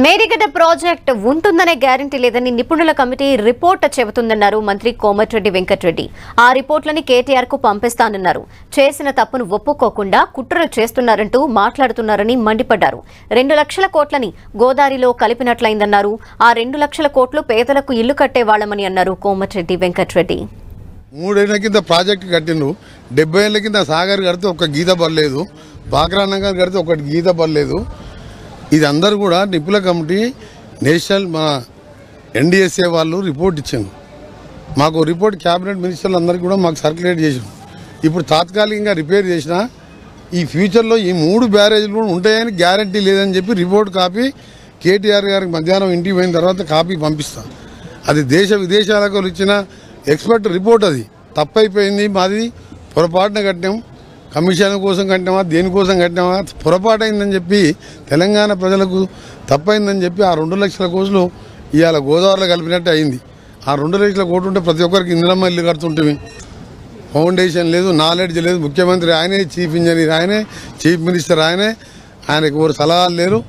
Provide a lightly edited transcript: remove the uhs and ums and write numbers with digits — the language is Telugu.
మేడిగడ్డ ప్రాజెక్ట్ ఉంటుందనే గ్యారంటీ లేదని నిపుణుల కమిటీ రిపోర్ట్ చెబుతుందన్నారు మంత్రి కోమటిరెడ్డి వెంకటరెడ్డి. ఆ రిపోర్ట్లని కేటీఆర్ కు పంపిస్తానన్నారు. చేసిన తప్పును ఒప్పుకోకుండా కుట్రలు చేస్తున్నారంటూ మాట్లాడుతున్నారని మండిపడ్డారు. 2 లక్షల కోట్లని గోదావరిలో కలిపినట్లయిందన్నారు. ఆ 2 లక్షల కోట్లు పేదలకు ఇల్లు కట్టేవాళ్లమని అన్నారు కోమటిరెడ్డి వెంకటరెడ్డి. 3 ఏళ్ల కింద ప్రాజెక్టు కట్టిండ్రు. 70 ఏళ్ల కింద సాగర్ కడితే ఒక గీత పర్లేదు, బాక్రానగర్ కడితే ఒకటి గీత పర్లేదు. ఇది అందరూ కూడా నిపుణుల కమిటీ నేషనల్ మన NDSA వాళ్ళు రిపోర్ట్ ఇచ్చారు. మాకు రిపోర్ట్ క్యాబినెట్ మినిస్టర్లు అందరికీ కూడా మాకు సర్క్యులేట్ చేసారు. ఇప్పుడు తాత్కాలికంగా రిపేర్ చేసినా ఈ ఫ్యూచర్లో ఈ 3 బ్యారేజీలు కూడా ఉంటాయని గ్యారంటీ లేదని చెప్పి రిపోర్ట్ కాపీ కేటీఆర్ గారికి మధ్యాహ్నం ఇంటికి పోయిన తర్వాత కాపీ పంపిస్తాం. అది దేశ విదేశాలకు ఇచ్చిన ఎక్స్పర్ట్ రిపోర్ట్. అది తప్పైపోయింది, మాది పొరపాటున కట్టాం, కమిషన్ కోసం కట్టినామా దేనికోసం కట్టినామా పొరపాటైందని చెప్పి తెలంగాణ ప్రజలకు తప్పైందని చెప్పి ఆ 2 లక్షల కోట్లు ఇవాళ గోదావరిలో కలిపినట్టు అయింది. ఆ 2 లక్షల కోట్లు ఉంటే ప్రతి ఒక్కరికి ఇందిరమ్మ ఇల్లు కడుతుంటే ఫౌండేషన్ లేదు, నాలెడ్జ్ లేదు. ముఖ్యమంత్రి ఆయనే, చీఫ్ ఇంజనీర్ ఆయనే, చీఫ్ మినిస్టర్ ఆయనకు ఎవరు సలహాలు లేరు.